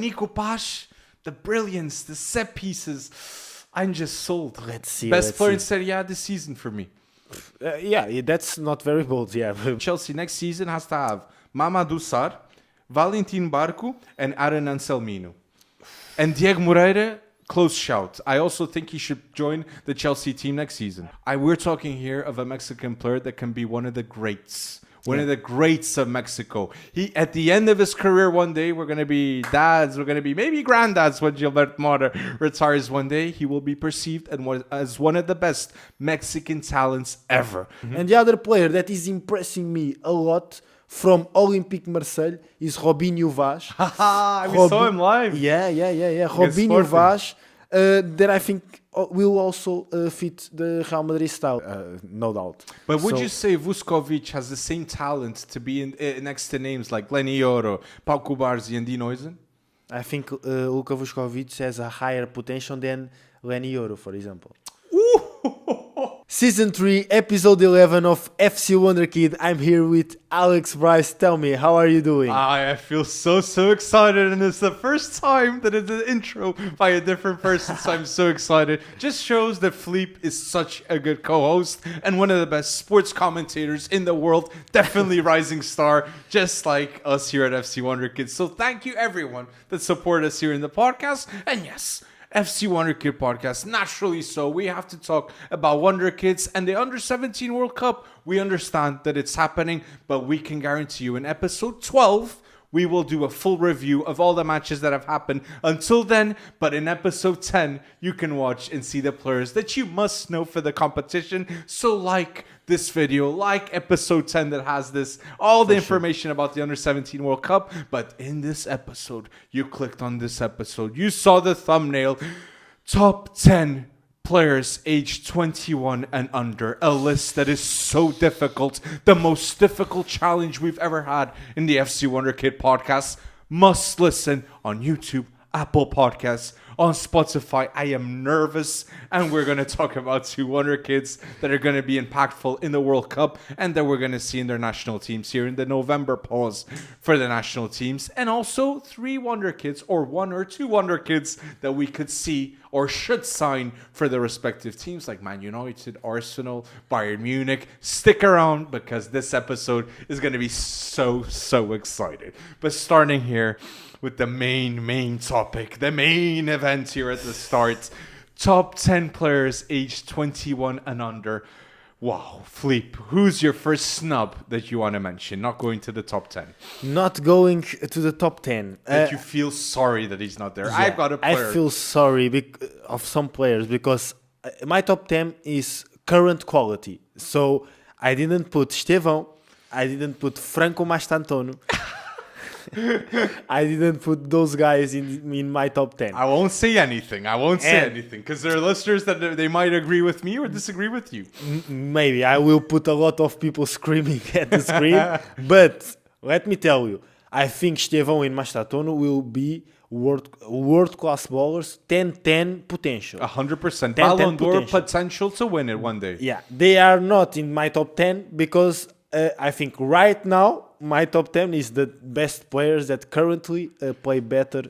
Nico Pasch, the brilliance, the set pieces. I'm just sold. Let's see. Best player in Serie A this season for me. Yeah, that's not very bold. Yeah. Chelsea next season has to have Mamadou Sarr, Valentin Barco, and Aaron Anselmino. And Diego Moreira, close shout. I also think he should join the Chelsea team next season. We're talking here of a Mexican player that can be one of the greats. One of the greats of Mexico. He, at the end of his career one day, we're going to be dads, we're going to be maybe granddads when Gilbert Mora retires one day. He will be perceived as one of the best Mexican talents ever. Mm-hmm. And the other player that is impressing me a lot from Olympique Marseille is Robinho Vaz. We saw him live. Yeah. Robinho Vaz, that I think will also fit the Real Madrid style, no doubt. But would you say Vuskovic has the same talent to be next to names like Lenny Yoro, Pau Cubarsí, and Dean Huijsen? I think Luka Vuskovic has a higher potential than Lenny Yoro, for example. Season 3, episode 11 of FC Wonderkid. I'm here with Alex Bryce. Tell me, how are you doing? I feel so excited, and it's the first time that it's an intro by a different person, so I'm so excited. Just shows that Philippe is such a good co-host and one of the best sports commentators in the world. Definitely rising star, just like us here at FC Wonderkid. So thank you everyone that support us here in the podcast. And yes, FC Wonderkid podcast. Naturally so, we have to talk about Wonderkids and the Under-17 World Cup. We understand that it's happening, but we can guarantee you in episode 12, we will do a full review of all the matches that have happened until then. But in episode 10, you can watch and see the players that you must know for the competition. So like this video, like episode 10 that has all the information about the Under-17 World Cup. But in this episode, you clicked on this episode, you saw the thumbnail, top 10 players aged 21 and under, a list that is so difficult, the most difficult challenge we've ever had in the FC Wonderkid podcast. Must listen on YouTube, Apple Podcasts, on Spotify. I am nervous, and we're going to talk about 2 Wonderkids that are going to be impactful in the World Cup and that we're going to see in their national teams here in the November pause for the national teams, and also 3 Wonderkids, or 1 or 2 Wonderkids that we could see or should sign for the respective teams like Man United, Arsenal, Bayern Munich. Stick around because this episode is going to be so excited. But starting here with the main topic, the main event here at the start. Top 10 players aged 21 and under. Wow, Philippe, who's your first snub that you want to mention? Not going to the top 10. Not going to the top 10. That you feel sorry that he's not there. Yeah, I've got a player. I feel sorry of some players because my top 10 is current quality. So I didn't put Estevão. I didn't put Franco Mastantuono. I didn't put those guys in my top 10. I won't say anything. Because there are listeners that they might agree with me or disagree with you. Maybe. I will put a lot of people screaming at the screen. But let me tell you, I think Estevão and Mastantuono will be world-class ballers, 10-10 potential. 100%. Ballon d'Or potential to win it one day. Yeah. They are not in my top 10 because I think right now, my top 10 is the best players that currently play better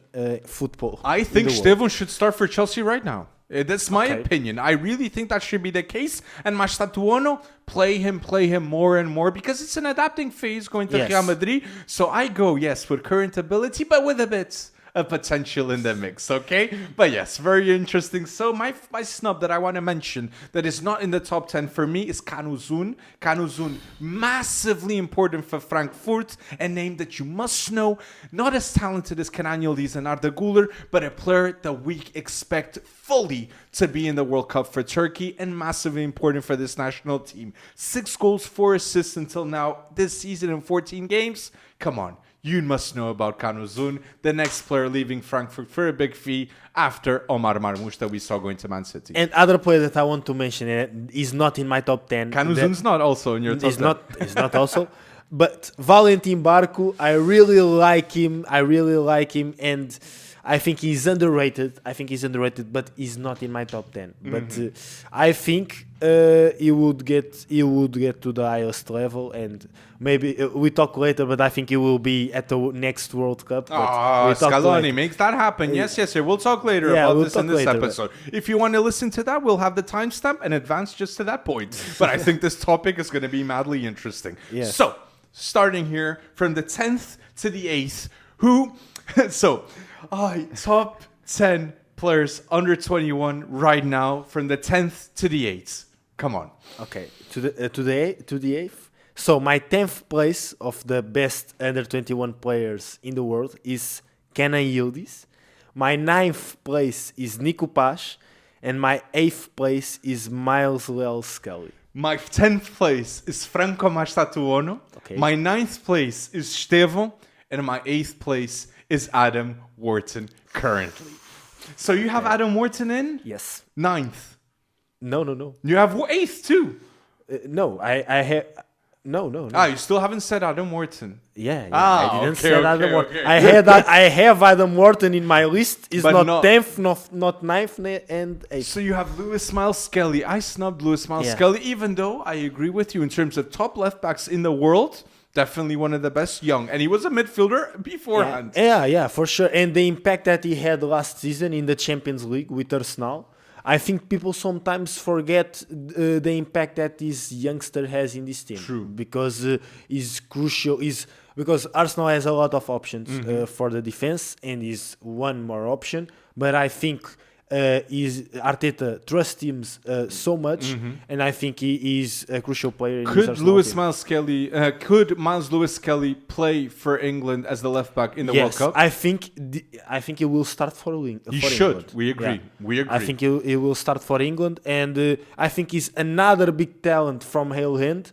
football. I think Estevão should start for Chelsea right now. That's my opinion. I really think that should be the case. And Mastantuono, play him more and more because it's an adapting phase going to Real Madrid. So I go, yes, with current ability, but with a bit of potential in the mix, okay? But yes, very interesting. So my snub that I want to mention that is not in the top 10 for me is Canuzun. Canuzun, massively important for Frankfurt, a name that you must know. Not as talented as Kenan Yildiz and Arda Güler, but a player that we expect fully to be in the World Cup for Turkey and massively important for this national team. 6 goals, 4 assists until now this season in 14 games. Come on. You must know about Canuzun, the next player leaving Frankfurt for a big fee after Omar Marmoush that we saw going to Man City. And other player that I want to mention is not in my top 10. Canuzun's not also in your top 10. It's not also. But Valentin Barco, I really like him, and I think he's underrated. But he's not in my top 10. But I think he would get to the highest level, and maybe we talk later. But I think he will be at the next World Cup. But we talk Scaloni later. makes that happen. Yes, sir. We'll talk later Yeah, about we'll this in talk this later, episode. If you want to listen to that, we'll have the timestamp and advance just to that point. But I think this topic is going to be madly interesting. Yeah. So, starting here from the 10th to the 8th, top 10 players under 21 right now from the 10th to the 8th. Come on. Okay, to the eighth. So my 10th place of the best under 21 players in the world is Kenan Yildiz. My 9th place is Nico Paz, and my 8th place is Miles Lewis Skelly. My 10th place is Franco Mastatuono. Okay. My 9th place is Estevão. And my 8th place is Adam Wharton currently. So you have Adam Wharton in? Yes. 9th. No. You have 8th too. No, I have. No. You still haven't said Adam Wharton. Yeah, Ah, I didn't okay, say okay, Adam Wharton. okay. I have Adam Wharton in my list. It's But not not- 10th, not 9th, and 8th. So you have Lewis Miles Skelly. I snubbed Lewis Miles Yeah. Skelly, even though I agree with you in terms of top left backs in the world. Definitely one of the best young. And he was a midfielder beforehand. Yeah, for sure. And the impact that he had last season in the Champions League with Arsenal, I think people sometimes forget the impact that this youngster has in this team. True. Because he's crucial. Because Arsenal has a lot of options for the defense, and is one more option. But I think Arteta trusts him so much, and I think he is a crucial player in this Could Arsenal Lewis team. Miles Skelly, Miles Lewis Skelly play for England as the left back in the Yes, World Cup? I think he will start for England. He for should. England. We agree. Yeah. We agree. I think he will start for England, and I think he's another big talent from Hale Hand.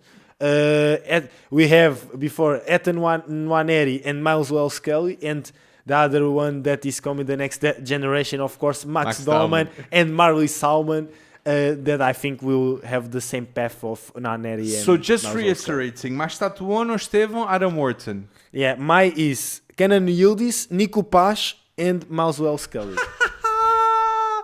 We have before Ethan Nwaneri and Miles Lewis Skelly, and the other one that is coming the next generation, of course, Max Dahlmann and Marley Salman. That I think will have the same path of Nwaneri. So and just Miles Lewis Skelly. reiterating, Mastatuono, Estevão, Adam Wharton. Yeah, my is Kenan Yildiz, Nico Paz, and Miles Lewis Skelly.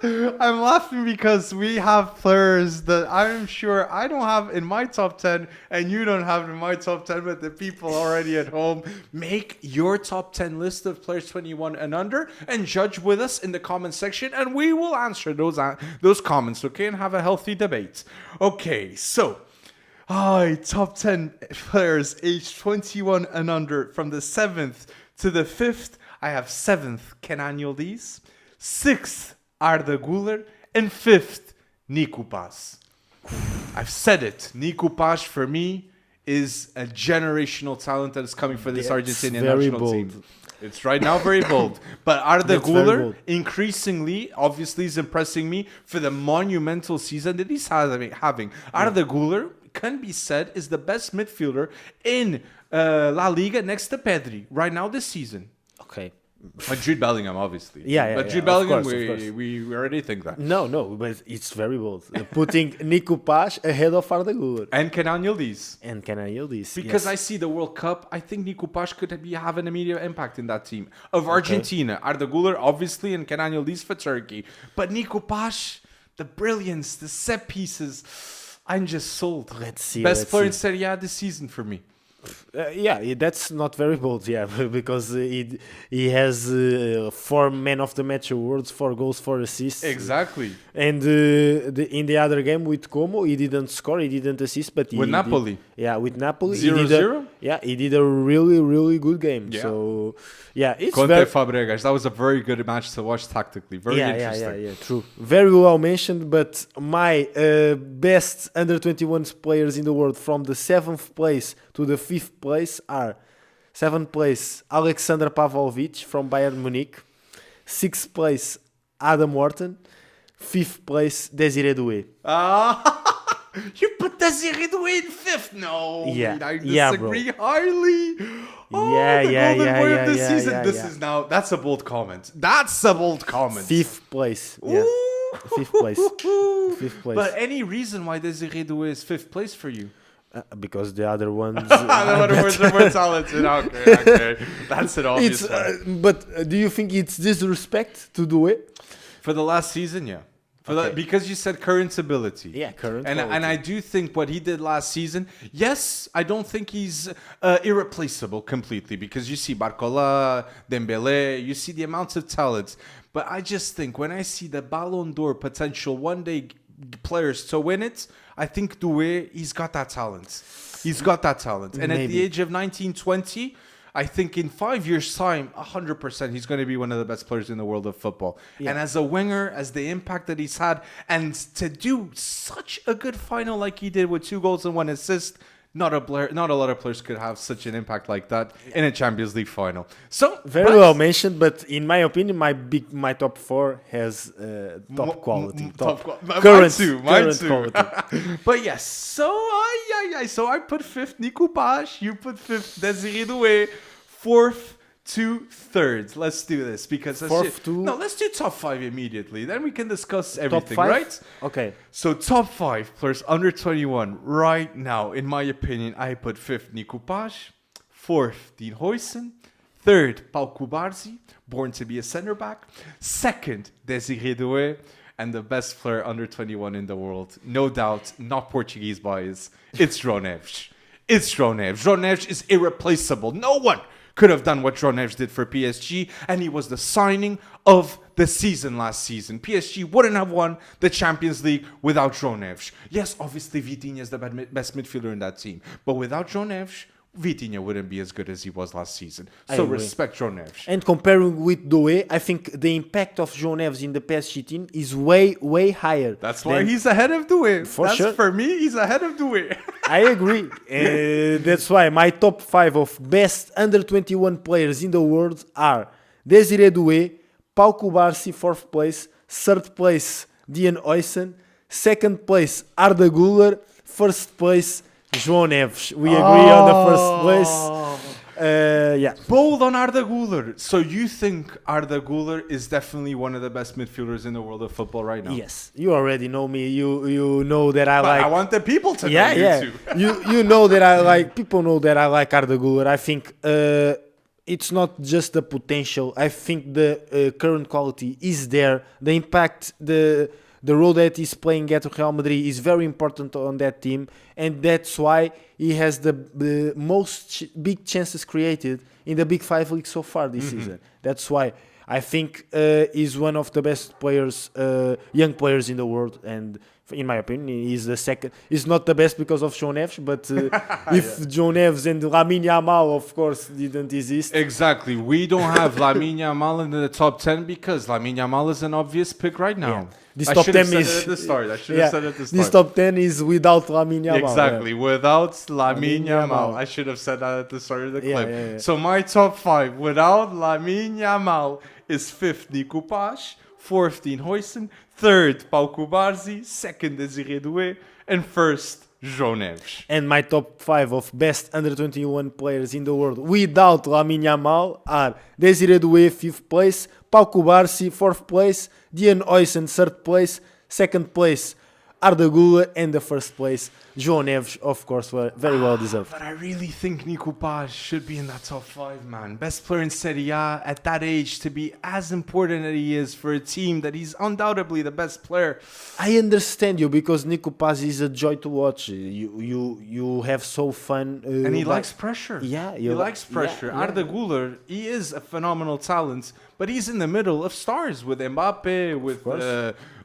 I'm laughing because we have players that I'm sure I don't have in my top 10 and you don't have in my top 10, but the people already at home, make your top 10 list of players 21 and under and judge with us in the comment section, and we will answer those comments, okay, and have a healthy debate. Okay, so top 10 players aged 21 and under from the 7th to the 5th. I have 7th Kenan Yildiz, 6th Arda Güler, and 5th Nico Paz. I've said it. Nico Paz for me is a generational talent that is coming for this Argentinian very national bold. team. It's right now very bold. But Arda That's very Güler bold. increasingly, obviously, is impressing me for the monumental season that he's having. Arda Güler can be said is the best midfielder in La Liga next to Pedri right now this season. Okay. And Jude Bellingham, obviously. Yeah, But yeah, Jude of Bellingham, course, of course. we already think that. No, but it's very bold. Putting Nico Paz ahead of Arda Güler. And Kenan Yildiz. And Kenan Yildiz. Because yes. I see the World Cup, I think Nico Paz could have an immediate impact in that team. Of Argentina, Arda Güler, obviously, and Kenan Yildiz for Turkey. But Nico Paz, the brilliance, the set pieces, I'm just sold. Let's see. Best player in Serie A this season for me. That's not very bold, because he has 4 man of the match awards, 4 goals, 4 assists. Exactly. And in the other game with Como, he didn't score, he didn't assist, but With Napoli. With Napoli. 0-0? He did a really, really good game. Yeah. So, it's Conte very... Fabregas, that was a very good match to watch tactically. Very interesting. Yeah, true. Very well mentioned, but my best under 21 players in the world from the 7th place to the 5th place are 7th place Alexander Pavlovic from Bayern Munich, 6th place Adam Wharton, 5th place Desiree Doué. You put Desiree Doué in 5th? No, Yeah. I Yeah, disagree highly. Yeah, the golden boy of this yeah, season. yeah, This yeah. is now, that's a bold comment. That's a bold comment. 5th place. Yeah. Ooh. 5th place. 5th place. But any reason why Desiree Doué is 5th place for you? Because the other ones. The other words are more talented. Okay. That's it, obviously. But do you think it's disrespect to Doué? For the last season, yeah. Okay. Because you said current ability. Yeah, current And quality. I do think what he did last season, yes, I don't think he's irreplaceable completely because you see Barcola, Dembele, you see the amounts of talent. But I just think when I see the Ballon d'Or potential one day players to win it, I think Doué, he's got that talent. He's got that talent. And at the Maybe. age of 19, 20, I think in 5 years' time, 100%, he's going to be one of the best players in the world of football. Yeah. And as a winger, as the impact that he's had, and to do such a good final like he did with 2 goals and 1 assist, not a lot of players could have such an impact like that in a Champions League final. So Very well mentioned, but in my opinion, my top 4 has top quality. Mine too. Quality. But yes, so I put 5th Nico Page, you put 5th Desiree Doué, 4th to 3rd. Let's do this because let's do top 5 immediately. Then we can discuss everything, Top 5? right? Okay. So top 5 players under 21 right now, in my opinion, I put 5th Nico Page, 4th Dean Huijsen, 3rd Pau Cubarsí, born to be a centre back, 2nd Desiree Doué, and the best player under 21 in the world, no doubt, not Portuguese bias, it's João Neves. It's João Neves. João Neves is irreplaceable. No one could have done what João Neves did for PSG, and he was the signing of the season last season. PSG wouldn't have won the Champions League without João Neves. Yes, obviously Vitinha is the best midfielder in that team, but without João Neves, Vitinha wouldn't be as good as he was last season. I So agree. respect João Neves. And comparing with Doué, I think the impact of João Neves in the PSG team is way, way higher. That's why than- he's ahead of Doué. For sure. For me, he's ahead of Doué. I agree. That's why my top 5 of best under 21 players in the world are Desiree Doué, Pau Cubarsí, 4th place, 3rd place, Dean Huijsen, 2nd place, Arda Güler, 1st place, João Neves. We agree on the 1st place. Yeah. Bold on Arda Güler. So you think Arda Güler is definitely one of the best midfielders in the world of football right now? Yes. You already know me. You know that I But like. I want the people to know Yeah, you yeah. too. you know that I like. People know that I like Arda Güler. I think it's not just the potential. I think the current quality is there. The impact, the role that he's playing at Real Madrid is very important on that team, and that's why he has the most big chances created in the Big 5 league so far this season. That's why I think he's one of the best players, young players in the world, and in my opinion, he's the second. He's not the best because of João Neves, but if João Neves and Lamine Yamal, of course, didn't exist. Exactly. We don't have Lamine Yamal in the top 10 because Lamine Yamal is an obvious pick right now. Yeah. This I top should have 10 said is it at the start. I should have said it at the start. This top 10 is without Lamine Yamal. Exactly. Without Lamine Lamine Yamal. Yamal. I should have said that at the start of the Yeah, clip. yeah, yeah. So my top 5 without Lamine Yamal is 5th Nico Page, 4th Dean Huijsen, 3rd Pau Cubarsí, 2nd Desiree Doué, and 1st João Neves. And my top 5 of best under 21 players in the world without Lamine Yamal are Desiree Doué, 5th place, Pau Cubarsí, 4th place, Dean Huijsen, 3rd place, 2nd place, Arda Güler, and the 1st place, João Neves, of course, were very well deserved. But I really think Nico Page should be in that top 5, man. Best player in Serie A at that age to be as important as he is for a team that he's undoubtedly the best player. I understand you because Nico Paz is a joy to watch. You have so fun. And he likes pressure. Yeah, he likes pressure. yeah. Arda Güler, he is a phenomenal talent, but he's in the middle of stars with Mbappe, with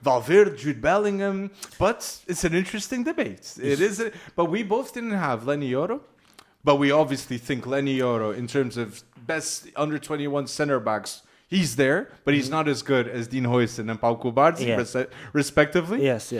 Valverde, Jude Bellingham. But it's an interesting debate. It is, but we both didn't have Lenny Yoro. But we obviously think Lenny Yoro, in terms of best under 21 center backs, he's there, but he's not as good as Dean Huijsen and Pau Cubarsí, respectively. Yes.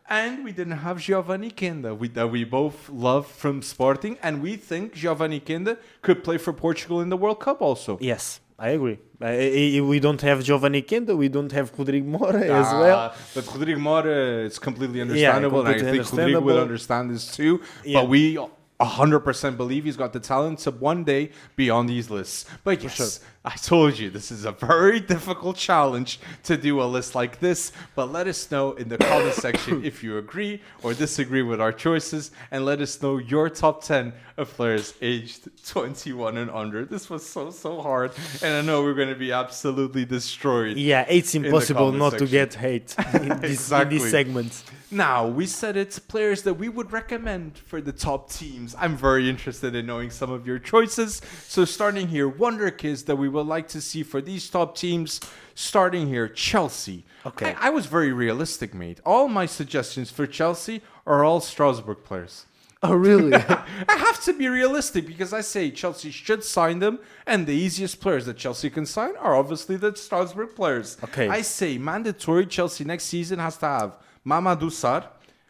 And we didn't have Giovanni Kinda, that we both love from Sporting, and we think Giovanni Kinda could play for Portugal in the World Cup also. Yes, I agree. We don't have Giovanni Kenda, we don't have Rodrigo Mora as well. But Rodrigo Mora, it's completely understandable, and I think Rodrigo would understand this too. Yeah. But we 100% believe he's got the talent to one day be on these lists. But yes, I told you this is a very difficult challenge to do a list like this. But let us know in the comment section if you agree or disagree with our choices, and let us know your top 10 of players aged 21 and under. This was so hard, and I know we're going to be absolutely destroyed. Yeah, it's impossible not section. to get hate in this segment. Now, we said it's players that we would recommend for the top teams. I'm very interested in knowing some of your choices. So starting here, Wonderkids that we would like to see for these top teams. Starting here, Chelsea. Okay. I was very realistic, mate. All my suggestions for Chelsea are all Strasbourg players. Oh, really? I have to be realistic because I say Chelsea should sign them, and the easiest players that Chelsea can sign are obviously the Strasbourg players. Okay. I say mandatory Chelsea next season has to have Mamadou Sarr,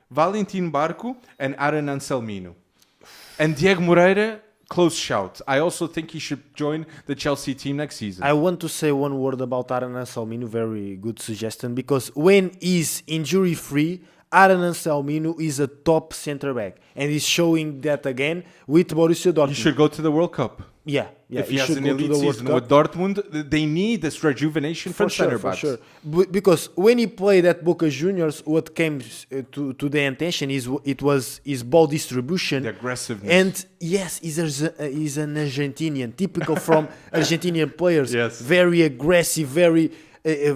Valentin Barco, and Aaron Anselmino. And Diego Moreira, close shout. I also think he should join the Chelsea team next season. I want to say one word about Aaron Anselmino. Very good suggestion, because when he's injury free, Aaron Anselmino is a top centre back, and he's showing that again with Borussia Dortmund. He should go to the World Cup. Yeah. If he has should an go to elite the World season Cup. with Dortmund, they need this rejuvenation from centre backs. For sure. Because when he played at Boca Juniors, what came to the attention it was his ball distribution, The aggressiveness. and yes, he's an Argentinian, typical from Argentinian players. Yes. Very aggressive, very a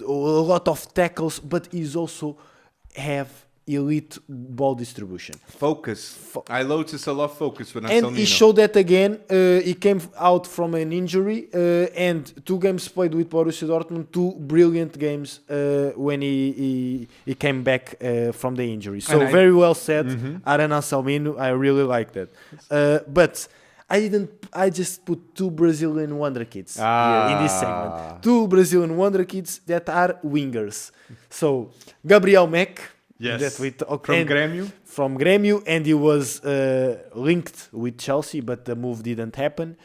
lot of tackles, but he's also have elite ball distribution. Focus. I notice a lot of focus when And he showed that again. He came out from an injury, and 2 games played with Borussia Dortmund, 2 brilliant games when he came back from the injury. So very well said, Aaron Anselmino. I really like that. But I just put 2 Brazilian Wonderkids here in this segment. 2 Brazilian Wonderkids that are wingers. So Gabriel Mack. Yes. That we From Grêmio. From Grêmio, and he was linked with Chelsea, but the move didn't happen.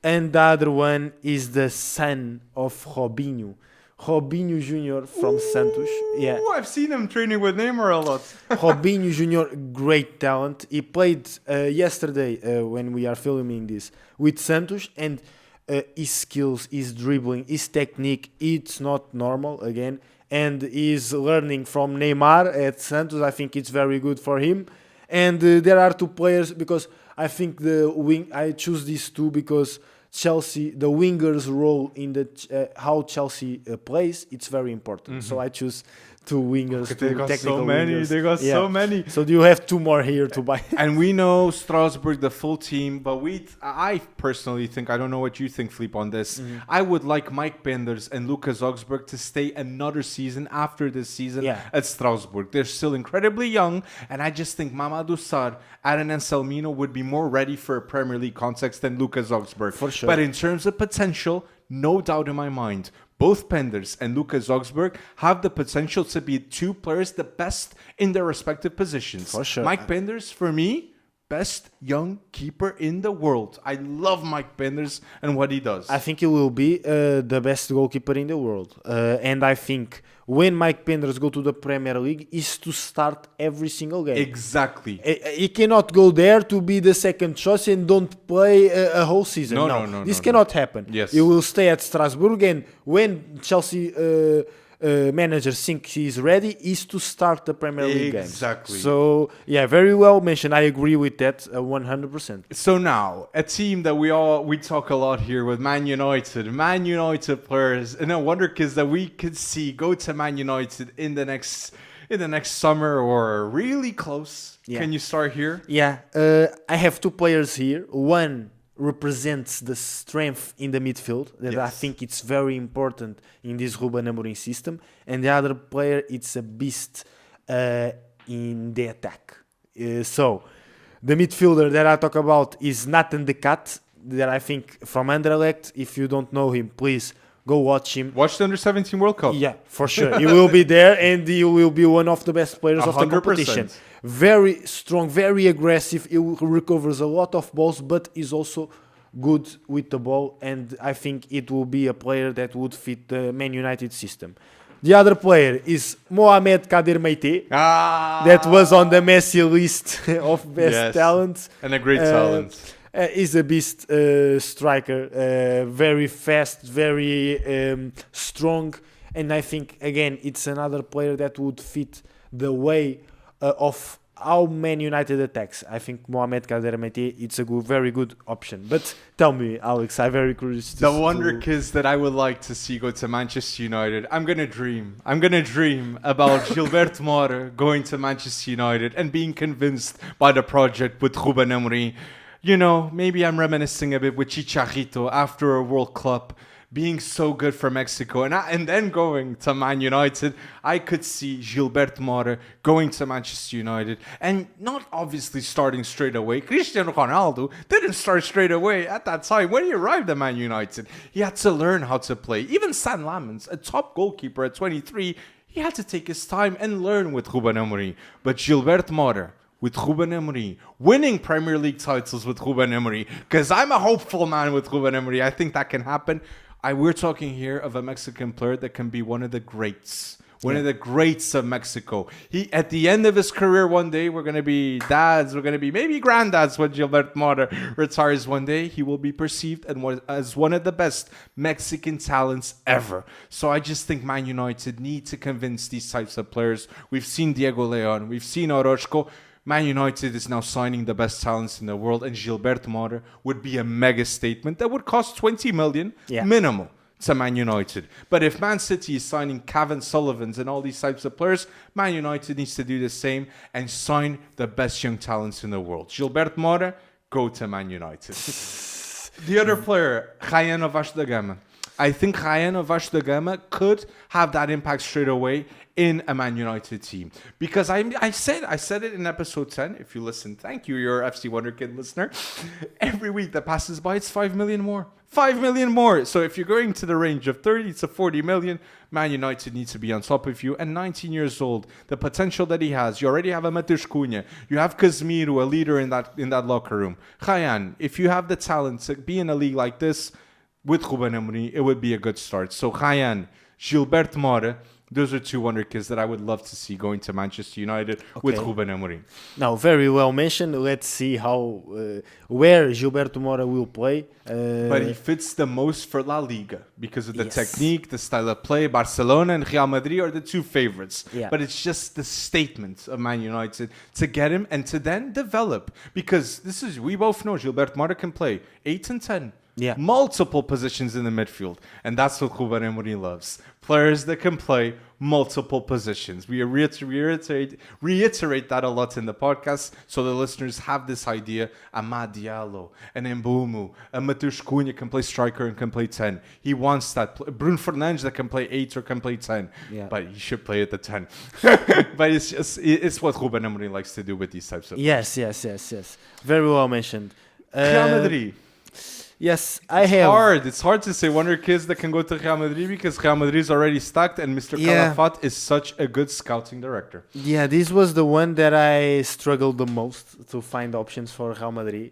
And the other one is the son of Robinho Jr. from Santos. Yeah, Ooh, I've seen him training with Neymar a lot. Robinho Jr., great talent. He played yesterday when we are filming this with Santos, and his skills, his dribbling, his technique, it's not normal again. And he's learning from Neymar at Santos. I think it's very good for him. And there are 2 players, because I think I choose these 2 because Chelsea, the winger's role in the how Chelsea plays, it's very important. So I choose 2 wingers, 2 They got technical so many. wingers. They got so many. So do you have 2 more here to buy? And we know Strasbourg, the full team, but I personally think, I don't know what you think, Philippe, on this. I would like Mike Penders and Lucas Augsburg to stay another season after this season at Strasbourg. They're still incredibly young, and I just think Mamadou Sarr, Aaron Anselmino would be more ready for a Premier League context than Lucas Augsburg. For sure. But in terms of potential, no doubt in my mind, both Penders and Lucas Augsburg have the potential to be 2 players the best in their respective positions. For sure. Mike Penders, for me, best young keeper in the world. I love Mike Penders and what he does. I think he will be the best goalkeeper in the world. And I think when Mike Penders go to the Premier League is to start every single game. Exactly. He cannot go there to be the second choice and don't play a whole season. No, this cannot happen. Yes. He will stay at Strasbourg, and when Chelsea manager thinks he's ready, is to start the Premier League games. Exactly. So, yeah, very well mentioned. I agree with that 100%. So now, a team that we talk a lot here with Man United players, and no Wonderkids that we could see go to Man United in the next summer or really close. Yeah. Can you start here? Yeah, I have 2 players here. One represents the strength in the midfield that I think it's very important in this Ruben Amorim system, and the other player, it's a beast in the attack. So the midfielder that I talk about is Nathan De Cat, that I think from Anderlecht. If you don't know him, please go watch him. Watch the Under-17 World Cup. Yeah, for sure. He will be there, and he will be one of the best players of the 100%. competition. Very strong, very aggressive. He recovers a lot of balls, but is also good with the ball, and I think it will be a player that would fit the Man United system. The other player is Mohamed Kader Meite. Ah, That was on the Messi list of best Yes. talents. and a great talent. He's a beast striker, very fast, very strong, and I think again it's another player that would fit the way of how Man United attacks. I think Mohamed Kader Meite, it's a very good option. But tell me, Alex, I'm very curious. The Wonderkids that I would like to see go to Manchester United. I'm gonna dream about Gilberto Mora going to Manchester United and being convinced by the project with Ruben Amorim. You know, maybe I'm reminiscing a bit with Chicharito after a World Cup, being so good for Mexico, and then going to Man United. I could see Gilberto Mora going to Manchester United and not obviously starting straight away. Cristiano Ronaldo didn't start straight away at that time. When he arrived at Man United, he had to learn how to play. Even San Lamens, a top goalkeeper at 23, he had to take his time and learn with Ruben Amorim. But Gilberto Mora, with Ruben Amorim, winning Premier League titles with Ruben Amorim, because I'm a hopeful man with Ruben Amorim. I think that can happen. We're talking here of a Mexican player that can be one of the greats. One of the greats of Mexico. He, at the end of his career one day, we're going to be dads, we're going to be maybe granddads when Gilberto Mora retires one day. He will be perceived as one of the best Mexican talents ever. So I just think Man United need to convince these types of players. We've seen Diego Leon, we've seen Orozco. Man United is now signing the best talents in the world, and Gilberto Mora would be a mega statement that would cost 20 million minimal to Man United. But if Man City is signing Kevin Sullivans and all these types of players, Man United needs to do the same and sign the best young talents in the world. Gilberto Mora, go to Man United. The other player, Ryan of Vasco da Gama. I think Ryan of Vasco da Gama could have that impact straight away in a Man United team. Because I said it in episode 10. If you listen, thank you, you're a FC Wonderkid listener. Every week that passes by, it's 5 million more. 5 million more. So if you're going to the range of 30 to 40 million, Man United needs to be on top of you. And 19 years old, the potential that he has. You already have a Matheus Cunha. You have Casemiro, a leader in that locker room. Ryan, if you have the talent to be in a league like this, with Ruben Amorim, it would be a good start. So Ryan, Gilberto Mora, those are two Wonderkids that I would love to see going to Manchester United with Ruben Amorim. Now, very well mentioned. Let's see how where Gilberto Mora will play. But he fits the most for La Liga because of the technique, the style of play. Barcelona and Real Madrid are the two favorites. Yeah. But it's just the statement of Man United to get him and to then develop. Because we both know Gilberto Mora can play 8 and 10. Yeah. Multiple positions in the midfield. And that's what Ruben Amorim loves. Players that can play multiple positions. We reiterate that a lot in the podcast so the listeners have this idea. Amad Diallo, an Mbumu, a Matheus Cunha can play striker and can play 10. He wants that. Bruno Fernandes that can play 8 or can play 10. Yeah. But he should play at the 10. But it's what Ruben Amorim likes to do with these types of Yes. Very well mentioned. Real Madrid. Yes, I have. It's hard to say Wonderkids that can go to Real Madrid because Real Madrid is already stacked and Mr. Calafat is such a good scouting director. Yeah, this was the one that I struggled the most to find options for Real Madrid.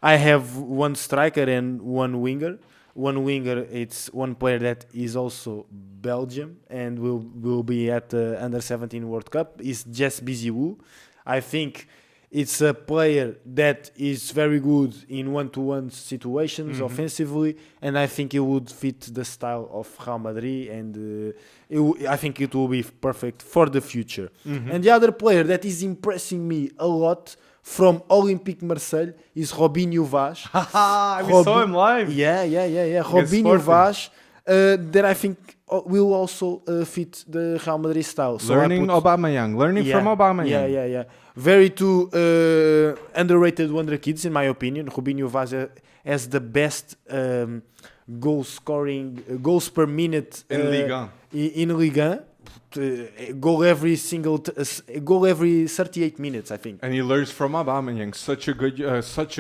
I have one striker and one winger. One winger, it's one player that is also Belgium and will be at the Under-17 World Cup. It's Jess Biziou. I think it's a player that is very good in one-to-one situations offensively, and I think it would fit the style of Real Madrid, and I think it will be perfect for the future. And the other player that is impressing me a lot from Olympique Marseille is Robinho Vaz. We saw him live. Yeah. Robinho Vaz, that I think will also fit the Real Madrid style. So learning from Aubameyang. Yeah. Very two underrated Wonderkids, in my opinion. Robinho Vaz has the best goals per minute in Liga. In Liga. Goal every 38 minutes, I think. And he learns from Aubameyang, such a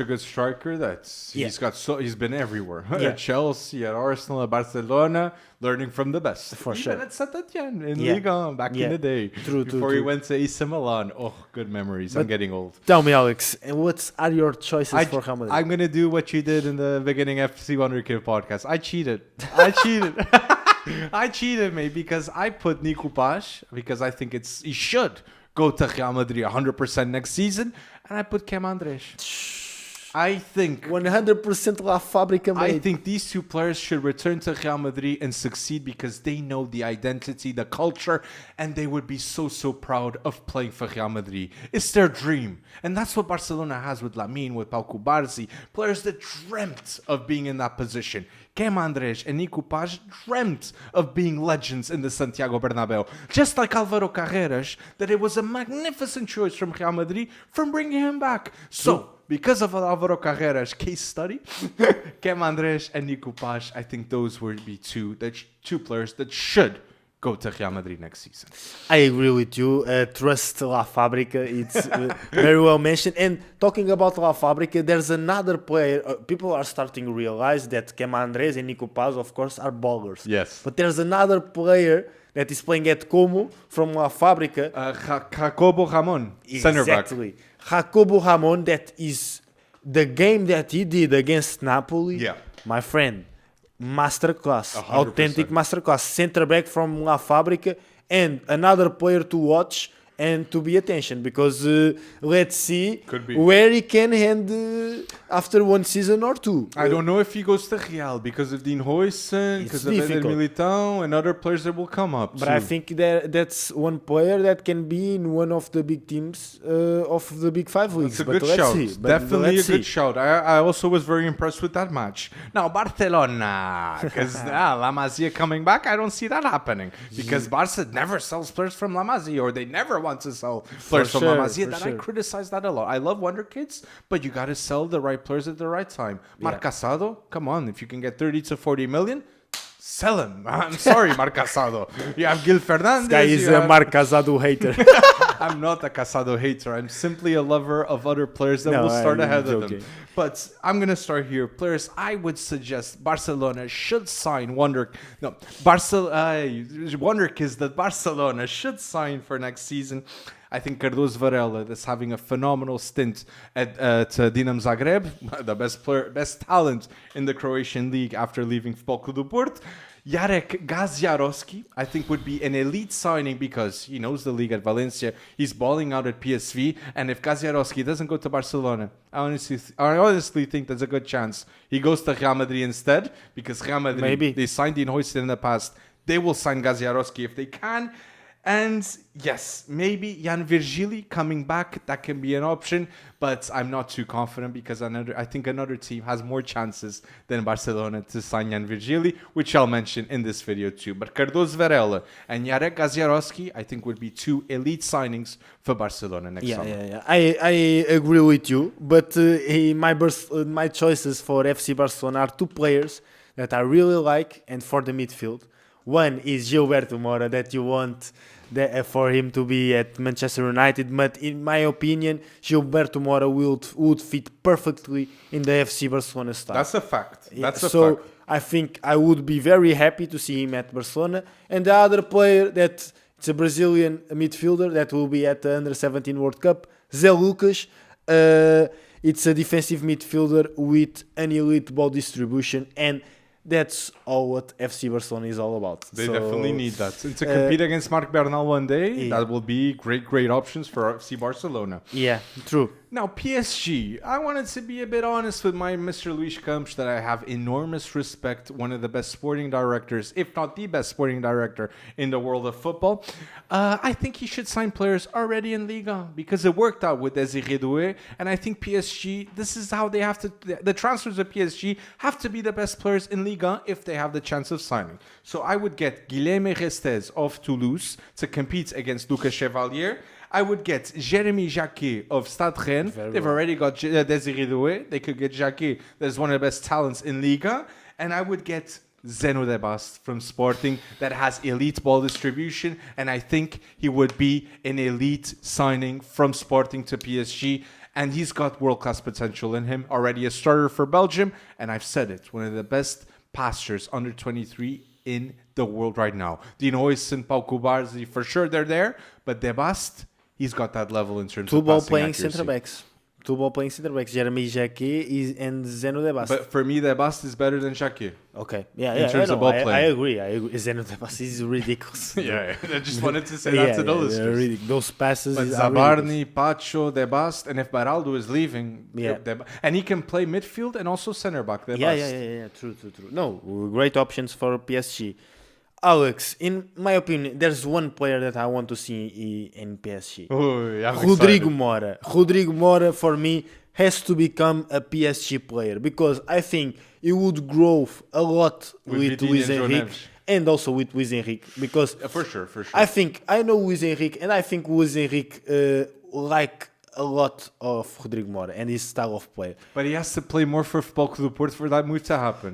good striker that he's been everywhere. At Chelsea, at Arsenal, at Barcelona, learning from the best. For Even sure. at Saint-Etienne in Liga back in the day. Before he went to AC Milan. Oh, good memories. I'm getting old. Tell me, Alex, and what are your choices for Real Madrid? I'm going to do what you did in the beginning FC Wonderkid podcast. I cheated. I cheated, mate, because I put Nico Paz because I think he should go to Real Madrid 100% next season, and I put Cam Andres. I think 100% La Fábrica, mate. I think these two players should return to Real Madrid and succeed because they know the identity, the culture, and they would be so proud of playing for Real Madrid. It's their dream. And that's what Barcelona has with Lamine, with Pau Cubarsí, players that dreamt of being in that position. Cam Andres and Nico Paz dreamt of being legends in the Santiago Bernabéu. Just like Álvaro Carreras, that it was a magnificent choice from Real Madrid from bringing him back. So, because of Álvaro Carreras' case study, Cam Andres and Nico Paz, I think those would be two players that should go to Real Madrid next season. I agree with you. Trust La Fábrica. It's very well mentioned. And talking about La Fábrica, there's another player. People are starting to realize that Cam Andres and Nico Paz, of course, are ballers. Yes. But there's another player that is playing at Como from La Fábrica. Jacobo Ramon, center back. Exactly. Jacobo Ramon, that is the game that he did against Napoli. Yeah. My friend, masterclass. 100%. Authentic masterclass. Center back from La Fábrica and another player to watch and to be attention because let's see where he can end after one season or two. I don't know if he goes to Real because of Dean Huijsen, because of Eder Militão and other players that will come up. But I think that's one player that can be in one of the big teams of the Big Five leagues. It's a good shout. Definitely a good shout. I also was very impressed with that match. Now, Barcelona, because La Masia coming back, I don't see that happening because Barca never sells players from La Masia or they never want to sell players from La Masia. I criticize that a lot. I love Wonderkids, but you got to sell the right players at the right time. Marc Casado, come on, if you can get 30 to 40 million, sell him. I'm sorry, Marc Casado. You have Gil Fernandez. This guy is a Marc Casado hater. I'm not a Casado hater. I'm simply a lover of other players that will start ahead of them. But I'm going to start here. Players, I would suggest Barcelona should sign Wonderkids that Barcelona should sign for next season. I think Cardoso Varela is having a phenomenal stint at Dinamo Zagreb, the best talent in the Croatian league after leaving Futebol Clube do Porto. Jarek Gaziarowski, I think, would be an elite signing because he knows the league at Valencia. He's balling out at PSV. And if Gaziarowski doesn't go to Barcelona, I honestly think there's a good chance he goes to Real Madrid instead because Real Madrid, they signed Dean Huijsen in the past. They will sign Gaziarowski if they can. And yes, maybe Jan Virgili coming back, that can be an option, but I'm not too confident because I think another team has more chances than Barcelona to sign Jan Virgili, which I'll mention in this video too. But Cardoso Varela and Jarek Gaziarowski, I think would be two elite signings for Barcelona next summer. Yeah. I agree with you, but my choices for FC Barcelona are two players that I really like and for the midfield. One is Gilberto Moura that you want for him to be at Manchester United, but in my opinion, Gilberto Moura would fit perfectly in the FC Barcelona style. That's a fact. So I think I would be very happy to see him at Barcelona. And the other player it's a Brazilian midfielder that will be at the Under-17 World Cup, Zé Lucas. It's a defensive midfielder with an elite ball distribution and that's all what FC Barcelona is all about. They definitely need that. And to compete against Marc Bernal one day, that will be great options for FC Barcelona. Yeah, true. Now, PSG, I wanted to be a bit honest with my Mr. Luis Campos that I have enormous respect, one of the best sporting directors, if not the best sporting director in the world of football. I think he should sign players already in Liga because it worked out with Désiré Doué. And I think PSG, this is how they have to, the transfers of PSG have to be the best players in Liga if they have the chance of signing. So I would get Guilherme Restes of Toulouse to compete against Lucas Chevalier. I would get Jérémy Jacquet of Stade Rennes. They've already got Désiré Doué. They could get Jacquet. That's one of the best talents in Liga. And I would get Zeno de Bast from Sporting that has elite ball distribution. And I think he would be an elite signing from Sporting to PSG. And he's got world-class potential in him. Already a starter for Belgium. And I've said it, one of the best passers under 23 in the world right now. Dean Huijsen, Pau Cubarsí, for sure they're there. But de Bast, he's got that level in terms of passing accuracy. Two two playing center backs, Jeremy Jacquet and Zeno De Bast. But for me, the Bast is better than Shaqiri. Okay, yeah, In terms of ball I playing. agree. Zeno De Bast is ridiculous. Yeah, I just wanted to say that to the listeners. Those passes But are ridiculous. Zabarni, Pacho, De Bast, and if Baraldo is leaving, Yeah. and he can play midfield and also center back. De Yeah, Bast. true. No, great options for PSG. Alex, in my opinion, there's one player that I want to see in PSG. Oh, yeah, I'm Rodrigo excited. Mora. Rodrigo Mora, for me, has to become a PSG player because I think he would grow a lot With with Vitinha Luis and João Enrique Neves. and also with Luis Enrique because For sure. I know Luis Enrique and I think Luis Enrique like a lot of Rodrigo Mora and his style of play. But he has to play more for Futebol Clube do Porto for that move to happen.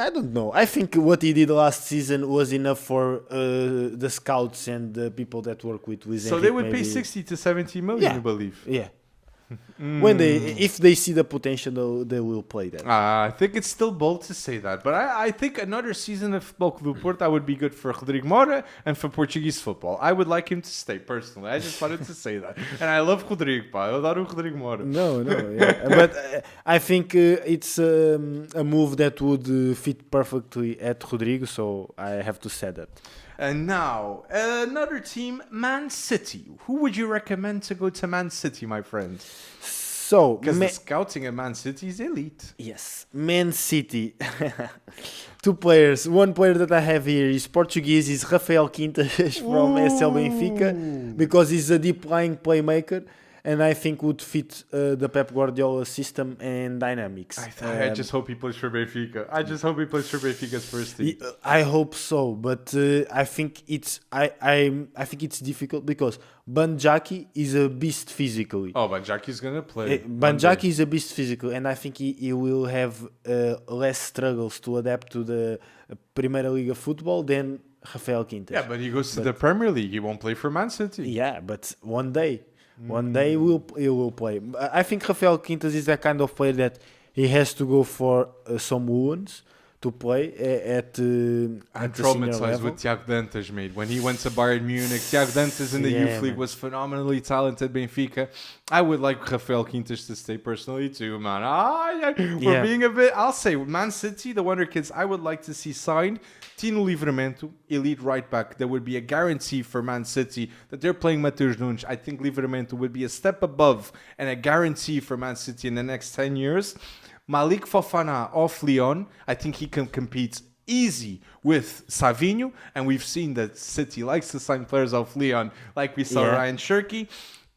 I don't know. I think what he did last season was enough for the scouts and the people that work with Luis So Enrique. they would pay maybe. 60 to 70 million, Yeah. you believe? Yeah. When if they see the potential, they will play that. I think it's still bold to say that. But I think another season of Futebol Clube do Porto would be good for Rodrigo Mora and for Portuguese football. I would like him to stay, personally. I just wanted to say that. And I love Rodrigo, pá. Eu adoro o Rodrigo Mora. No, yeah. But I think it's a move that would fit perfectly at Rodrigo, so I have to say that. And now, another team, Man City. Who would you recommend to go to Man City, my friend? So, Because the scouting at Man City is elite. yes, Man City. Two players. One player that I have here is Portuguese, is Rafael Quintas from SL Benfica, because he's a deep lying playmaker. And I think would fit the Pep Guardiola system and dynamics. I just hope he plays for Benfica. I just hope he plays for Benfica's first team. I hope so, but I think it's I think it's difficult because Banjaki is a beast physically. Oh, but Jackie's going to play. Banjaki is a beast physically, and I think he will have less struggles to adapt to the Primeira Liga football than Rafael Quintas. Yeah, but he goes to the Premier League. He won't play for Man City. Yeah, but one day he will play. I think Rafael Quintas is that kind of player that he has to go for some wounds to play at the senior Traumatized level. with Tiago Dantas, mate. When he went to Bayern Munich, Tiago Dantas in the Yeah, youth league man. was phenomenally talented. Benfica. I would like Rafael Quintas to stay personally too, man. We're Yeah. being a bit. I'll say Man City, the Wonderkids. I would like to see signed Tino Livramento, elite right back. There would be a guarantee for Man City that they're playing Matheus Nunes. I think Livramento would be a step above and a guarantee for Man City in the next 10 years. Malik Fofana off Lyon. I think he can compete easy with Savinho, and we've seen that City likes to sign players off Lyon, like we saw Yeah. Ryan Shirky.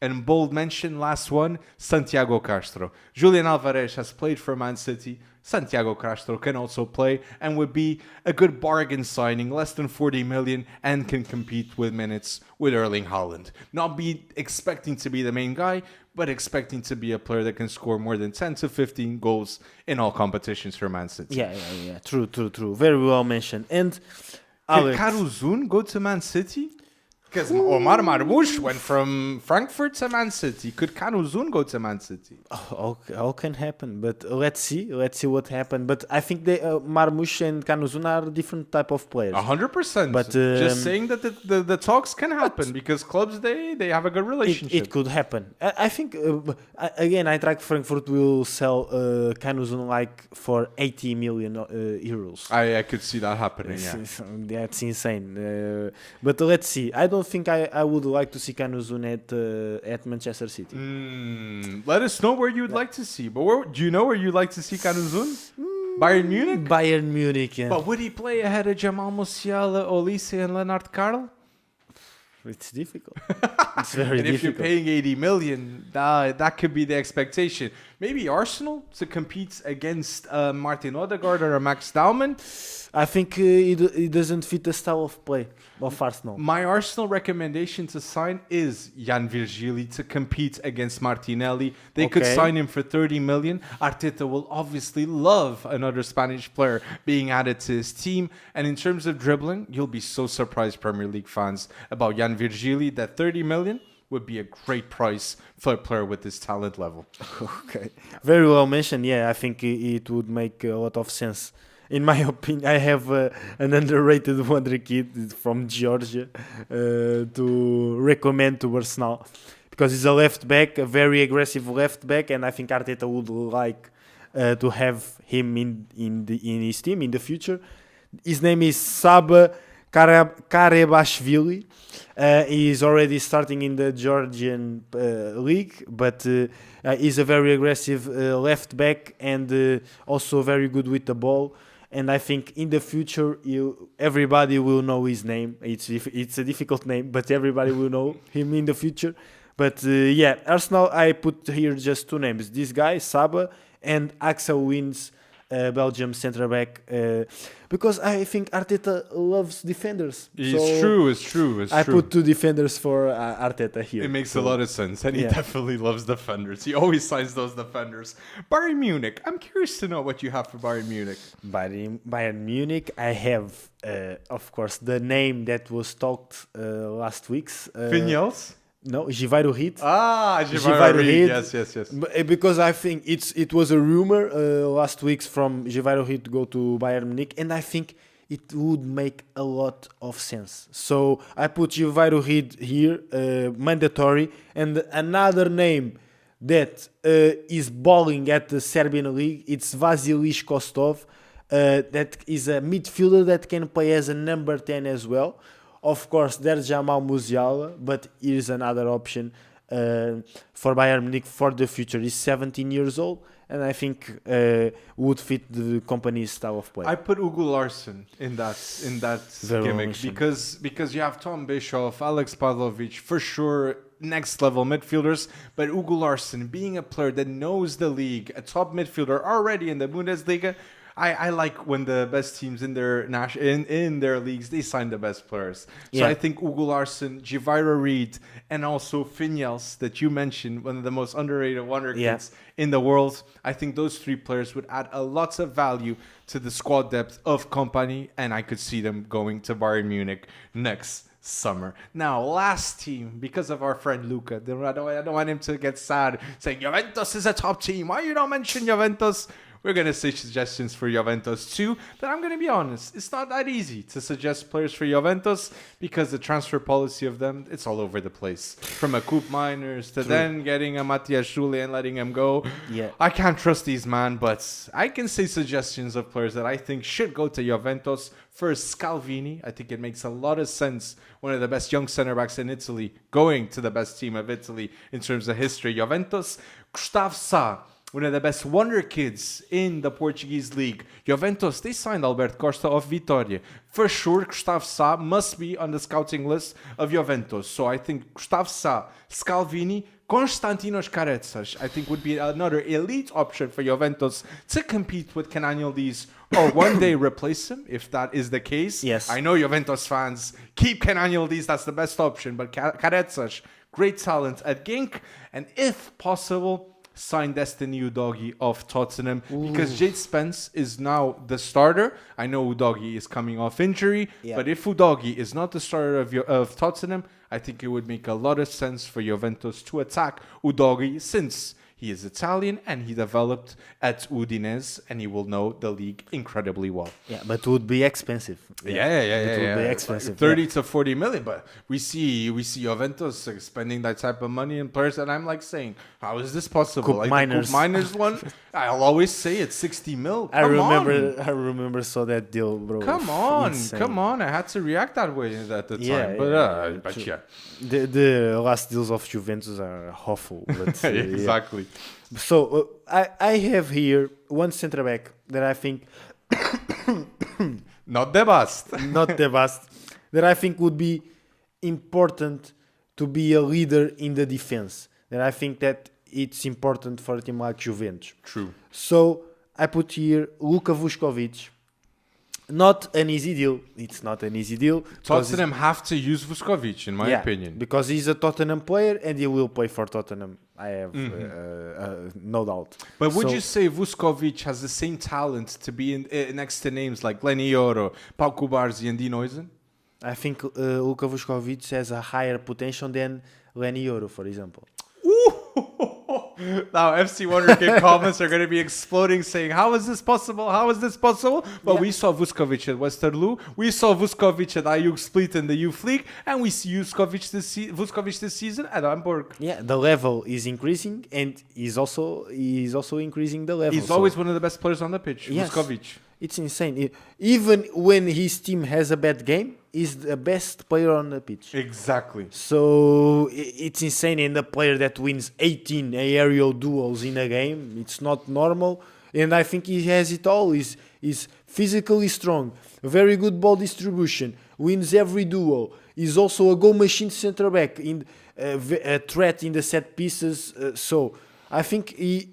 And bold mention, last one, Santiago Castro. Julian Alvarez has played for Man City. Santiago Castro can also play and would be a good bargain signing, less than 40 million, and can compete with minutes with Erling Haaland. Not be expecting to be the main guy, but expecting to be a player that can score more than 10 to 15 goals in all competitions for Man City. Yeah. True. Very well mentioned. And Could Alex, Karuzun go to Man City? Because Omar Marmoush went from Frankfurt to Man City. Could Karuzun go to Man City? all can happen, but let's see what happens. But I think they Marmoush and Kanuzun are different type of players. 100%. But, just saying that the talks can happen because clubs they have a good relationship. It could happen. I think again, Eintracht Frankfurt will sell Kanuzun like for 80 million euros. I could see that happening. Yeah. That's insane. But let's see. I don't think I would like to see Kanuzun at Manchester City. Let us know where you'd like to see. But do you know where you'd like to see Karuzun? Bayern Munich? Bayern Munich. Yeah. But would he play ahead of Jamal Musiala, Olise, and Leonard Carl? It's difficult. It's very And if you're difficult. paying 80 million, that could be the expectation. Maybe Arsenal to compete against Martin Odegaard or a Max Daumann. I think it doesn't fit the style of play of Arsenal. My Arsenal recommendation to sign is Jan Virgili to compete against Martinelli. They could Okay. sign him for 30 million. Arteta will obviously love another Spanish player being added to his team. And in terms of dribbling, you'll be so surprised, Premier League fans, about Jan Virgili, that 30 million would be a great price for a player with this talent level. Okay, very well mentioned. Yeah, I think it would make a lot of sense. In my opinion, I have an underrated Wonderkid from Georgia to recommend to Arsenal because he's a left back, a very aggressive left back, and I think Arteta would like to have him in his team in the future. His name is Saba Karebashvili. He is already starting in the Georgian league, but he's a very aggressive left back and also very good with the ball. And I think in the future, everybody will know his name. It's a difficult name, but everybody will know him in the future. But yeah, Arsenal, I put here just two names. This guy, Saba, and Axel Wins, Belgium centre back, because I think Arteta loves defenders. It's true. I put two defenders for Arteta here. It makes a lot of sense, and he definitely loves defenders. He always signs those defenders. Bayern Munich. I'm curious to know what you have for Bayern Munich. Bayern Munich, I have, of course, the name that was talked last week's. Vinyals? No, Givairo Hit. Givairo Hit. Yes. Because I think it was a rumor last week from Givairo Hit to go to Bayern Munich, and I think it would make a lot of sense. So I put Givairo Hit here, mandatory, and another name that is balling at the Serbian league. It's Vasilis Kostov. That is a midfielder that can play as a number 10 as well. Of course, there's Jamal Musiala, but here's another option for Bayern Munich for the future. He's 17 years old, and I think would fit the company's style of play. I put Ugo Larsson in that gimmick because you have Tom Bischoff, Alex Pavlovic, for sure next level midfielders, but Ugo Larsson being a player that knows the league, a top midfielder already in the Bundesliga. I like when the best teams in their in their leagues, they sign the best players. So I think Ugo Larsson, Givairo Reid, and also Vinyals that you mentioned, one of the most underrated Wonderkids in the world. I think those three players would add a lot of value to the squad depth of Company, and I could see them going to Bayern Munich next summer. Now, last team, because of our friend Luca, I don't want him to get sad saying Juventus is a top team. Why you don't mention Juventus? We're going to say suggestions for Juventus too, but I'm going to be honest, it's not that easy to suggest players for Juventus because the transfer policy of them, it's all over the place. From a Coop Miners to then getting a Matthias Schule and letting him go. Yeah. I can't trust these, man, but I can say suggestions of players that I think should go to Juventus. First, Scalvini. I think it makes a lot of sense. One of the best young center-backs in Italy, going to the best team of Italy in terms of history. Juventus. Gustavo Sá. One of the best Wonderkids in the Portuguese league. Juventus, they signed Alberto Costa of Vitória. For sure, Gustavo Sá must be on the scouting list of Juventus. So I think Gustavo Sá, Scalvini, Konstantinos Karetsas, I think would be another elite option for Juventus to compete with Kenan Yildiz or one day replace him, if that is the case. Yes. I know Juventus fans keep Kenan Yildiz, that's the best option. But Karetsas, great talent at Genk. And if possible, sign Destiny Udogie of Tottenham because Jade Spence is now the starter. I know Udogie is coming off injury, but if Udogie is not the starter of Tottenham, I think it would make a lot of sense for Juventus to attack Udogie since he is Italian and he developed at Udinese and he will know the league incredibly well. Yeah, but it would be expensive. It would be expensive. 30 to 40 million, but we see Juventus spending that type of money in players, and I'm like saying, how is this possible? Coop the Coop Miners one, I'll always say it's 60 mil. I remember saw that deal, bro. Come on! I had to react that way at the time. But yeah, the last deals of Juventus are awful. But, exactly. So I have here one centre back that I think not the best, that I think would be important to be a leader in the defense. That I think that it's important for a team like Juventus. True. So I put here Luka Vuskovic. Not an easy deal. It's not an easy deal. Tottenham have to use Vuskovic, in my opinion. Because he's a Tottenham player and he will play for Tottenham. I have no doubt. But would you say Vuskovic has the same talent to be next to names like Lenny Yoro, Pau Kubarzi and Dean Oizen? I think Luka Vuskovic has a higher potential than Lenny Yoro, for example. Now, FC Wonderkid comments are going to be exploding saying, how is this possible? How is this possible? But we saw Vuskovic at Westerlo. We saw Vuskovic at Ajax Split in the Youth League. And we see Vuskovic this season at Hamburg. Yeah, the level is increasing, and he's also increasing the level. He's always one of the best players on the pitch, Yes. Vuskovic. It's insane. Even when his team has a bad game, he's the best player on the pitch. Exactly. So it's insane. And a player that wins 18 aerial duels in a game, it's not normal. And I think he has it all. He's physically strong, very good ball distribution, wins every duel. He's also a goal machine center back, in a threat in the set pieces. So I think he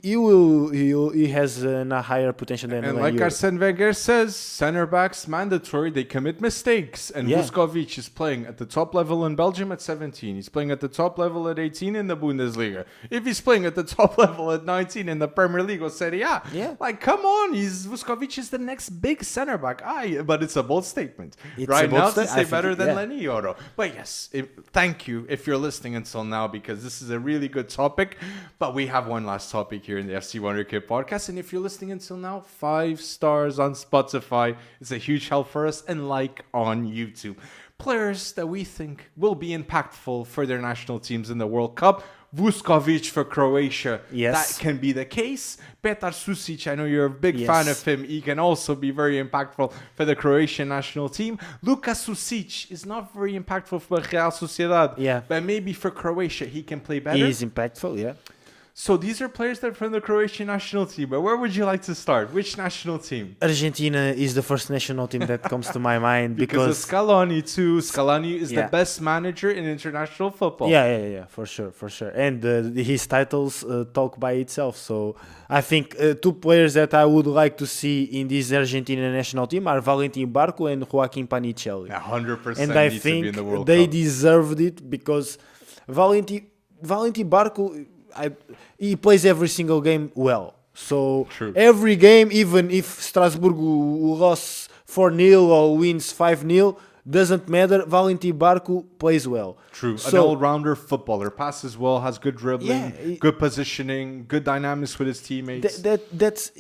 has a higher potential than And when like you- Arsene Wenger says, center backs mandatory, they commit mistakes. And Yeah. Vuskovic is playing at the top level in Belgium at 17. He's playing at the top level at 18 in the Bundesliga. If he's playing at the top level at 19 in the Premier League or Serie A, Yeah. like come on, Vuskovic is the next big center back. But it's a bold statement. It's right a bold now to sta- I say think better it- than yeah. Lenny Yoro. But yes, thank you if you're listening until now, because this is a really good topic. But we have one last topic here in the FC Wonderkid podcast. And if you're listening until now, 5 stars on Spotify is a huge help for us, and like on YouTube. Players that we think will be impactful for their national teams in the World Cup. Vuskovic for Croatia. Yes. That can be the case. Petar Susic, I know you're a big Yes. fan of him. He can also be very impactful for the Croatian national team. Luka Susic is not very impactful for Real Sociedad. Yeah. But maybe for Croatia, he can play better. He is impactful, yeah. So these are players that are from the Croatian national team. But where would you like to start? Which national team? Argentina is the first national team that comes to my mind Because of because Scaloni too. Scaloni is the Yeah. best manager in international football. yeah, for sure. And his titles talk by itself. So I think 2 players that I would like to see in this Argentina national team are Valentin Barco and Joaquim Panicelli. 100% And I needs to be in think the World they Cup. deserved it because Valentin Barco, he plays every single game well. So True. every game, even if Strasbourg lost 4-0 or wins 5-0, doesn't matter. Valentin Barco plays well. True. An So all-rounder footballer. Passes well, has good dribbling, Yeah, good positioning, good dynamics with his teammates. that's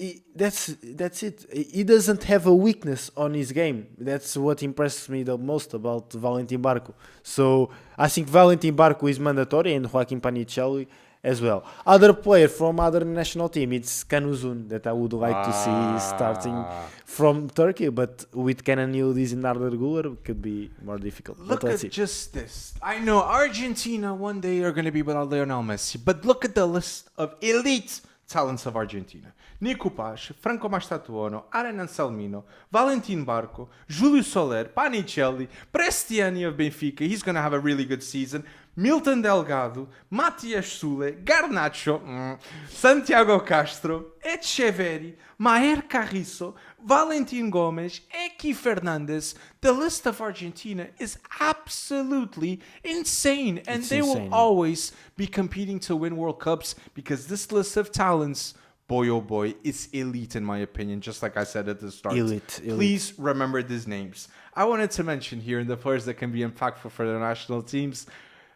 it. He doesn't have a weakness on his game. That's what impresses me the most about Valentin Barco. So I think Valentin Barco is mandatory, and Joaquim Panicelli as well. Other player from other national team, it's Kanuzun that I would like to see starting from Turkey, but with Kenan Yildiz and Arda Güler it could be more difficult. Look But let's at see. just this. I know Argentina one day are going to be without Lionel Messi, but look at the list of elite talents of Argentina. Nico Paz, Franco Mastatuono, Aren Anselmino, Valentin Barco, Julio Soler, Panicelli, Prestiani of Benfica, he's going to have a really good season, Milton Delgado, Matias Sule, Garnacho, Santiago Castro, Echeverri, Maher Carrizo, Valentin Gomes, Eki Fernandez. The list of Argentina is absolutely insane, and It's they will insane. always be competing to win World Cups because this list of talents, boy oh boy, is elite in my opinion, just like I said at the start. Elite. Please remember these names. I wanted to mention here the players that can be impactful for their national teams.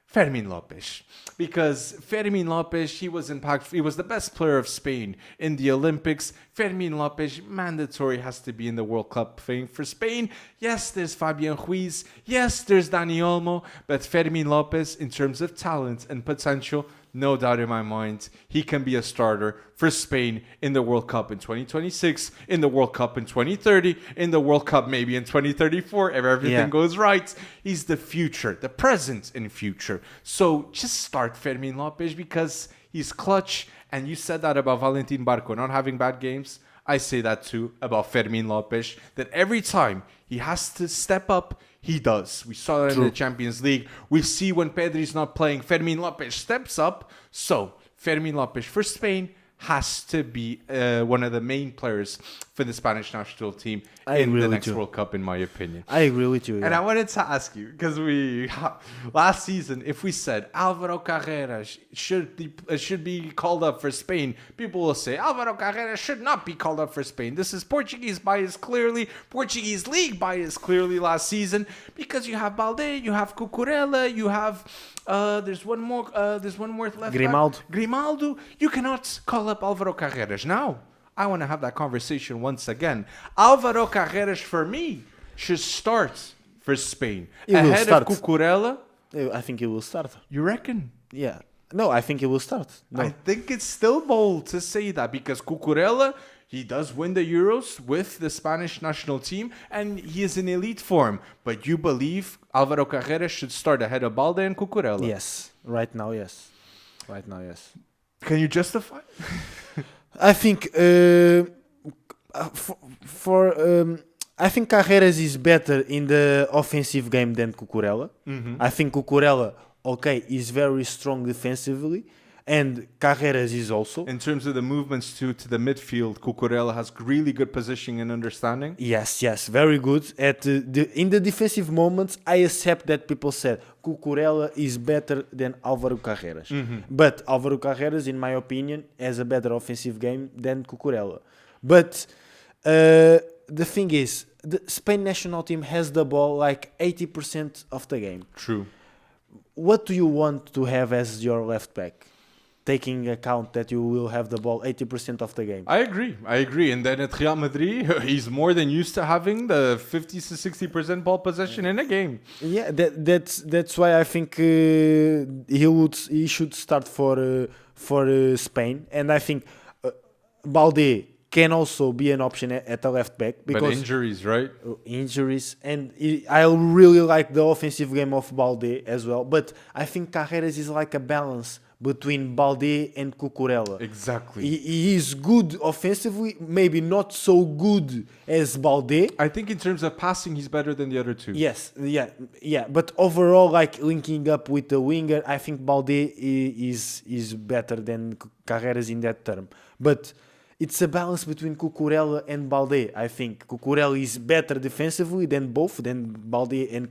Fermin Lopez, because Fermin Lopez, he was impactful. He was the best player of Spain in the Olympics. Fermin Lopez, mandatory, has to be in the World Cup thing for Spain. Yes, there's Fabian Ruiz. Yes, there's Dani Olmo. But Fermin Lopez, in terms of talent and potential, no doubt in my mind, he can be a starter for Spain in the World Cup in 2026, in the World Cup in 2030, in the World Cup maybe in 2034, if everything goes right. He's the future, the present and future. So just start Fermin Lopez because he's clutch. And you said that about Valentin Barco not having bad games. I say that too about Fermin Lopez, that every time he has to step up, he does. We saw that in the Champions League. We see when Pedri's not playing, Fermin Lopez steps up. So Fermin Lopez for Spain has to be one of the main players for the Spanish national team in the next World Cup, in my opinion. I agree with you. And I wanted to ask you, because last season, if we said Alvaro Carrera should be called up for Spain, people will say Alvaro Carrera should not be called up for Spain. This is Portuguese bias clearly, Portuguese league bias clearly last season, because you have Balde, you have Cucurella, you have There's one more. There's one more left. Grimaldo. Back. Grimaldo. You cannot call up Alvaro Carreras now. I want to have that conversation once again. Alvaro Carreras, for me, should start for Spain ahead of Cucurella. I think he will start. You reckon? Yeah. No, I think he will start. No. I think it's still bold to say that because Cucurella, he does win the Euros with the Spanish national team and he is in elite form. But you believe Alvaro Carreras should start ahead of Balde and Cucurella? Yes. Right now, yes. Right now, yes. Can you justify? I think I think Carreras is better in the offensive game than Cucurella. Mm-hmm. I think Cucurella, is very strong defensively, and Carreras is also. In terms of the movements to the midfield, Cucurella has really good positioning and understanding. Yes, very good. In the defensive moments, I accept that people said Cucurella is better than Álvaro Carreras. Mm-hmm. But Álvaro Carreras, in my opinion, has a better offensive game than Cucurella. But the thing is, the Spain national team has the ball like 80% of the game. True. What do you want to have as your left back? Taking account that you will have the ball 80% of the game. I agree. And then at Real Madrid, he's more than used to having the 50 to 60% ball possession in a game. Yeah, that's why I think he should start for Spain, and I think Balde can also be an option at the left back because but injuries, right? Injuries, and I really like the offensive game of Balde as well. But I think Carreras is like a balance between Balde and Cucurella. Exactly. He is good offensively, maybe not so good as Balde. I think in terms of passing, he's better than the other two. Yes, yeah. But overall, like linking up with the winger, I think Balde is better than Carreras in that term. But it's a balance between Cucurella and Balde. I think Cucurella is better defensively than Balde and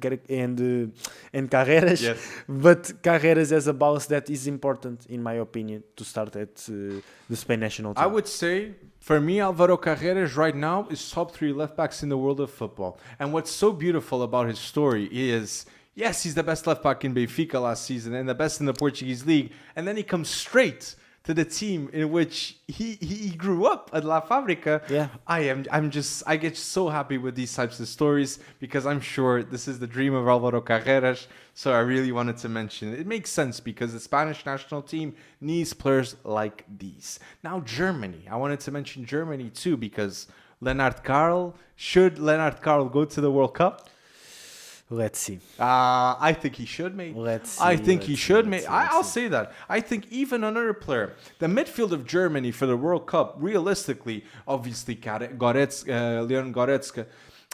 Carreras. Yes. But Carreras has a balance that is important, in my opinion, to start at the Spain national team. I would say, for me, Alvaro Carreras right now is top 3 left backs in the world of football. And what's so beautiful about his story is, yes, he's the best left back in Benfica last season and the best in the Portuguese league. And then he comes straight to the team in which he grew up at La Fábrica. Yeah. I get so happy with these types of stories because I'm sure this is the dream of Alvaro Carreras. So I really wanted to mention it. It makes sense because the Spanish national team needs players like these. Now Germany. I wanted to mention Germany too because should Lennart Karl go to the World Cup? Let's see. I think he should, mate. I'll say that. I think even another player, the midfield of Germany for the World Cup, realistically, obviously, Leon Goretzka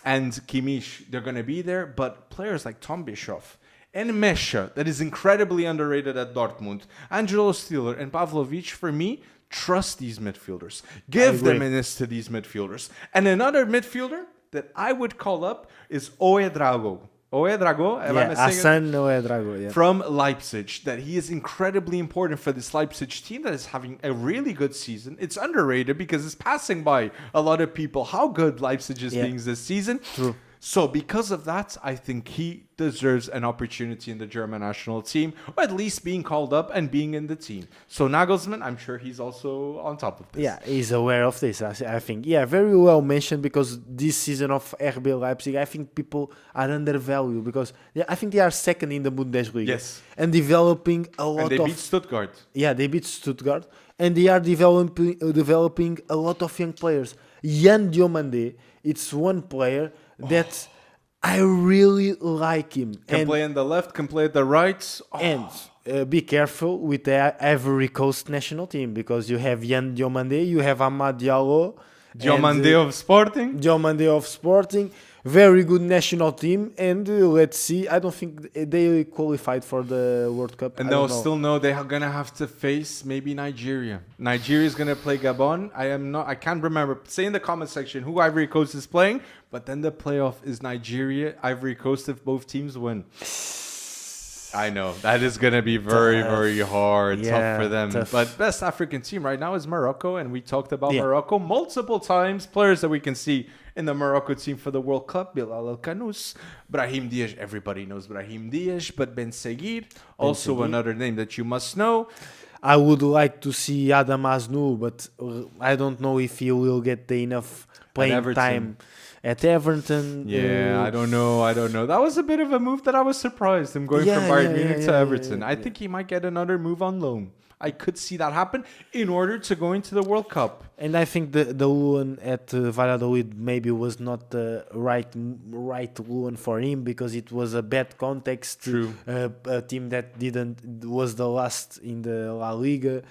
and Kimmich, they're going to be there. But players like Tom Bischoff and Mesha, that is incredibly underrated at Dortmund, Angelo Stiller and Pavlovic, for me, trust these midfielders. Give the minutes to these midfielders. And another midfielder that I would call up is Ouedraogo. Hassan Ouedraogo, from Leipzig, that he is incredibly important for this Leipzig team that is having a really good season. It's underrated because it's passing by a lot of people how good Leipzig is being this season. True. So because of that, I think he deserves an opportunity in the German national team, or at least being called up and being in the team. So Nagelsmann, I'm sure he's also on top of this. Yeah, he's aware of this, I think. Yeah, very well mentioned because this season of RB Leipzig, I think people are undervalued because I think they are second in the Bundesliga. Yes. And developing a lot of... And they beat Stuttgart. Yeah, they beat Stuttgart. And they are developing a lot of young players. Jan Diomande, it's one player that I really like him. Can play on the left, can play at the right. And be careful with the Ivory Coast national team because you have Jan Diomande, you have Amad Diallo. Diomande of Sporting. Very good national team. And let's see. I don't think they qualified for the World Cup. And they'll still know they're going to have to face maybe Nigeria. Nigeria is going to play Gabon. I can't remember. Say in the comment section who Ivory Coast is playing. But then the playoff is Nigeria, Ivory Coast if both teams win. I know that is gonna be very, very hard, tough for them. tough. But best African team right now is Morocco, and we talked about Yeah. Morocco multiple times. Players that we can see in the Morocco team for the World Cup: Bilal El Kanous, Brahim Diaz. Everybody knows Brahim Diaz, but Ben Seguir, also Seguir. another name that you must know. I would like to see Adam Aznou, but I don't know if he will get the enough playing Everton. time at Everton. Yeah, I don't know. That was a bit of a move that I was surprised. Him going from Bayern Munich to Everton. I think he might get another move on loan. I could see that happen in order to go into the World Cup. And I think the loan at Valladolid maybe was not the right loan for him because it was a bad context. True. A team that was the last in the La Liga.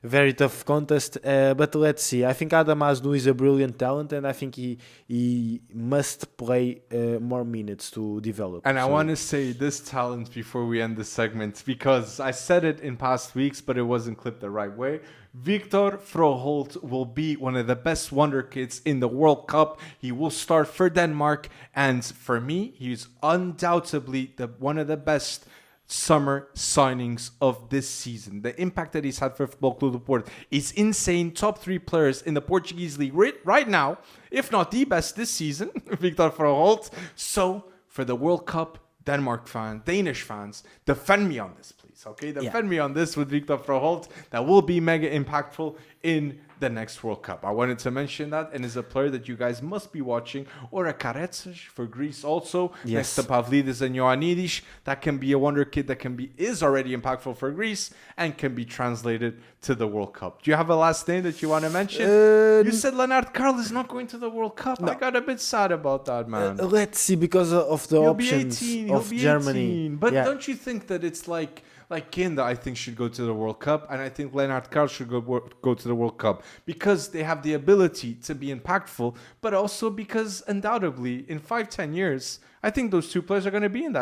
Very tough contest, but let's see. I think Adam Aznou is a brilliant talent, and I think he must play more minutes to develop. And I want to say this talent before we end the segment, because I said it in past weeks, but it wasn't clipped the right way. Victor Froholt will be one of the best Wonderkids in the World Cup. He will start for Denmark, and for me, he's undoubtedly one of the best summer signings of this season. The impact that he's had for Football Club do Porto is insane. Top 3 players in the Portuguese league right now, if not the best this season, Victor Froholt. So for the World Cup, Danish fans, defend me on this, please. Okay, defend me on this with Victor Froholt. That will be mega impactful in the next World Cup. I wanted to mention that, and is a player that you guys must be watching. Or a Karetsis for Greece also. Yes. Next to Pavlidis and Ioannidis. That can be a wonder kid that is already impactful for Greece and can be translated to the World Cup. Do you have a last name that you want to mention? You said Leonard Carl is not going to the World Cup. No. I got a bit sad about that, man. Let's see, because of the options of Germany. But don't you think that it's like Kinda, I think, should go to the World Cup, and I think Leonard Carl should go to the World Cup because they have the ability to be impactful, but also because undoubtedly in 5-10 years, I think those 2 players are going to be in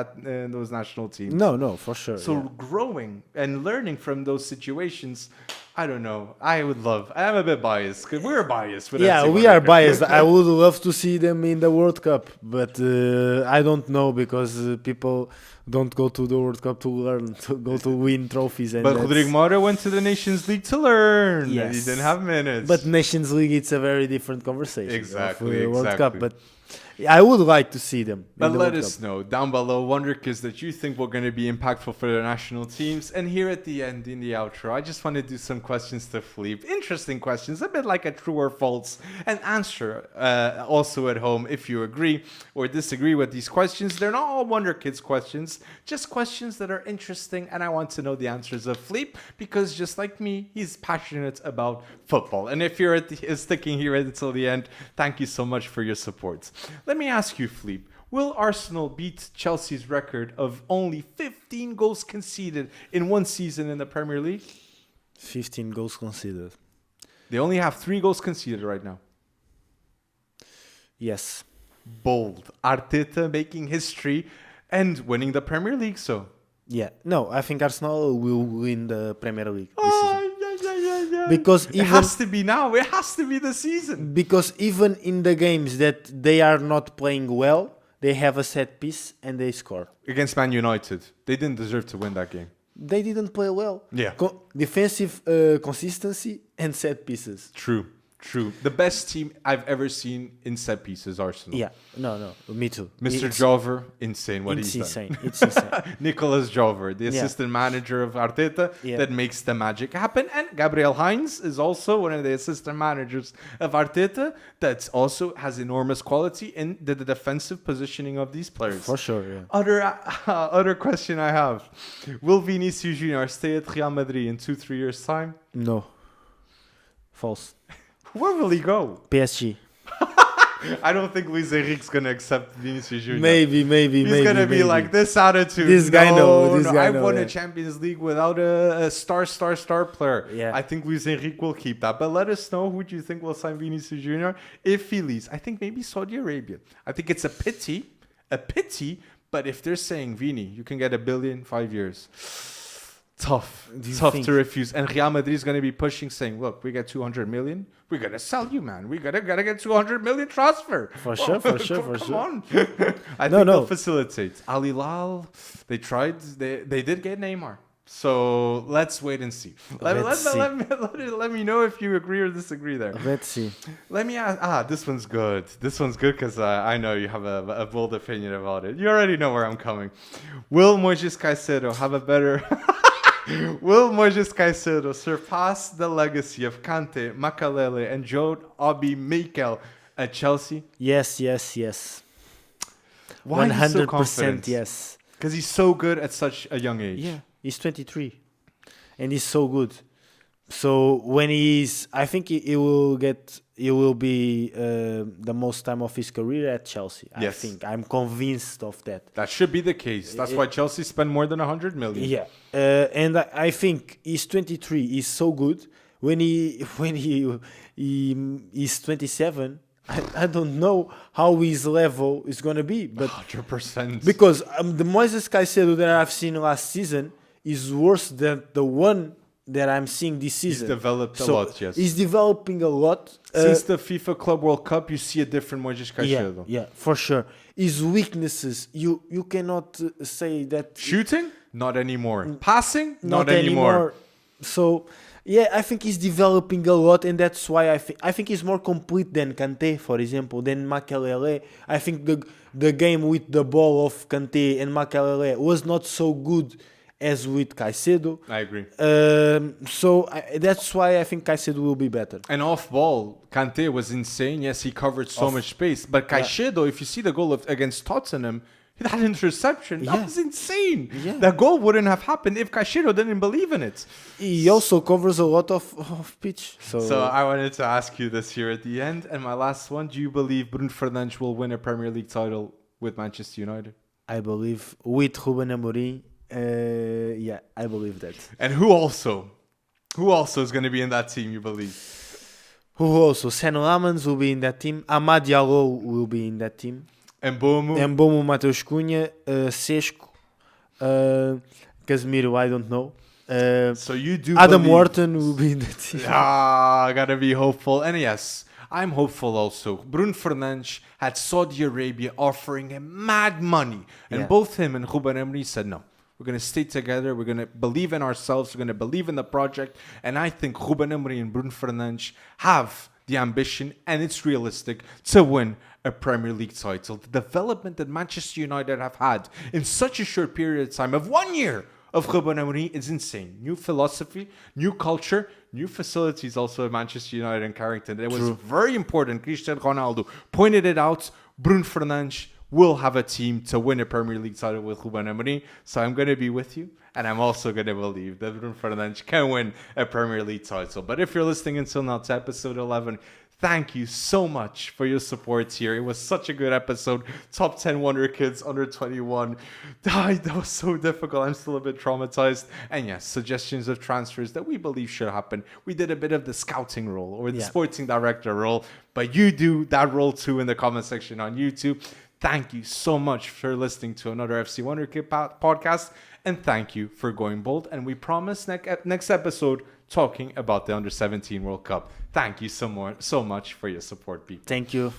those national teams. No, for sure. So growing and learning from those situations, I don't know. I'm a bit biased because we're biased. We are biased. I would love to see them in the World Cup, but I don't know because people don't go to the World Cup to learn, to go to win trophies. But Rodrigo Moura went to the Nations League to learn. Yes. He didn't have minutes. But Nations League, it's a very different conversation. Exactly. World Cup, but I would like to see them. But let us know down below Wonderkids that you think were going to be impactful for their national teams. And here at the end, in the outro, I just want to do some questions to Philippe. Interesting questions, a bit like a true or false. And answer also at home if you agree or disagree with these questions. They're not all Wonderkids questions, just questions that are interesting. And I want to know the answers of Philippe because just like me, he's passionate about football. And if you're sticking here until the end, thank you so much for your support. Let me ask you, Philippe, will Arsenal beat Chelsea's record of only 15 goals conceded in one season in the Premier League? 15 goals conceded. They only have 3 goals conceded right now. Yes. Bold. Arteta making history and winning the Premier League, so. Yeah. No, I think Arsenal will win the Premier League this Oh, season. yeah. Because it has to be now. It has to be the season. Because even in the games that they are not playing well, they have a set piece and they score. Against Man United. They didn't deserve to win that game. They didn't play well. Yeah. Defensive consistency and set pieces. True. The best team I've ever seen in set pieces, Arsenal. Yeah. No. Me too. Mr. Jover, insane what he's done. It's insane. Nicholas Jover, the assistant manager of Arteta, that makes the magic happen. And Gabriel Heinz is also one of the assistant managers of Arteta that also has enormous quality in the defensive positioning of these players. For sure, yeah. Other question I have. Will Vinicius Jr. stay at Real Madrid in 2-3 years' time? No. False. Where will he go? PSG. I don't think Luis Enrique's going to accept Vinicius Jr. Maybe. He's going to be like this attitude. This guy knows. I won a Champions League without a star player. Yeah. I think Luis Enrique will keep that. But let us know who do you think will sign Vinicius Jr. if he leaves. I think maybe Saudi Arabia. I think it's a pity. But if they're saying, Vini, you can get $1 billion 5 years. Tough Do you to think- refuse. And Real Madrid is going to be pushing, saying, "Look, we get 200 million. We're going to sell you, man. We gotta get 200 million transfer For sure, for sure, for come sure. on." I No, think no. they'll facilitate. Al Hilal, they tried. They did get Neymar. So let's wait and see. Let's see. Let me know if you agree or disagree there. Let's see. Let me ask. This one's good. This one's good because I know you have a bold opinion about it. You already know where I'm coming. Will Moises Caicedo have a better? Will Moises Caicedo surpass the legacy of Kante, Makalele, and Joe Obi Mikel at Chelsea? Yes, yes, yes. Why 100% yes. Because he's so good at such a young age. Yeah, he's 23, and he's so good. So when I think he will be the most time of his career at Chelsea. I Yes. think I'm convinced of that. That should be the case. That's why Chelsea spent more than 100 million. Yeah, and I think he's 23. He's so good. When he is 27, I don't know how his level is gonna be, but 100%. because the Moises Caicedo that I've seen last season is worse than the one that I'm seeing this He's season. developed a lot, yes. He's developing a lot. Since the FIFA Club World Cup, you see a different Moises yeah, Caicedo. yeah, for sure. His weaknesses, you cannot say that. Shooting? Not anymore. Passing? Not anymore. So, yeah, I think he's developing a lot, and that's why I think he's more complete than Kante, for example, than Makelele. I think the game with the ball of Kante and Makelele was not so good as with Caicedo. I agree. So that's why I think Caicedo will be better. And off ball, Kante was insane. Yes, he covered so much space. But Caicedo, if you see the goal against Tottenham, that interception, that Yeah. was insane. Yeah. That goal wouldn't have happened if Caicedo didn't believe in it. He also covers a lot of pitch. So I wanted to ask you this here at the end. And my last one, do you believe Bruno Fernandes will win a Premier League title with Manchester United? I believe with Ruben Amorim, yeah, I believe that. And who also is going to be in that team, you believe? Who also? Seno Lamans will be in that team. Amad Diallo will be in that team. And Bomu? Mbomo, Mateus Cunha, Sesco, Casemiro, I don't know. So you do Adam believe- Wharton will be in the team. I gotta be hopeful. And yes, I'm hopeful also. Bruno Fernandes had Saudi Arabia offering him mad money. And Yeah. both him and Ruben Amorim said, no, we're going to stay together. We're going to believe in ourselves. We're going to believe in the project. And I think Ruben Amorim and Bruno Fernandes have the ambition, and it's realistic, to win a Premier League title. The development that Manchester United have had in such a short period of time, of 1 year, of Ruben Amorim is insane. New philosophy, new culture, new facilities also at Manchester United and Carrington. It was very important. Cristiano Ronaldo pointed it out. Bruno Fernandes will have a team to win a Premier League title with Ruben Amorim. So I'm going to be with you. And I'm also going to believe that Bruno Fernandes can win a Premier League title. But if you're listening until now to episode 11, thank you so much for your support here. It was such a good episode. Top 10 Wonderkids under 21. That was so difficult. I'm still a bit traumatized. And yes, suggestions of transfers that we believe should happen. We did a bit of the scouting role or the sporting director role. But you do that role too in the comment section on YouTube. Thank you so much for listening to another FC Wonderkid podcast. And thank you for going bold. And we promise next episode talking about the Under-17 World Cup. Thank you so much for your support, people. Thank you.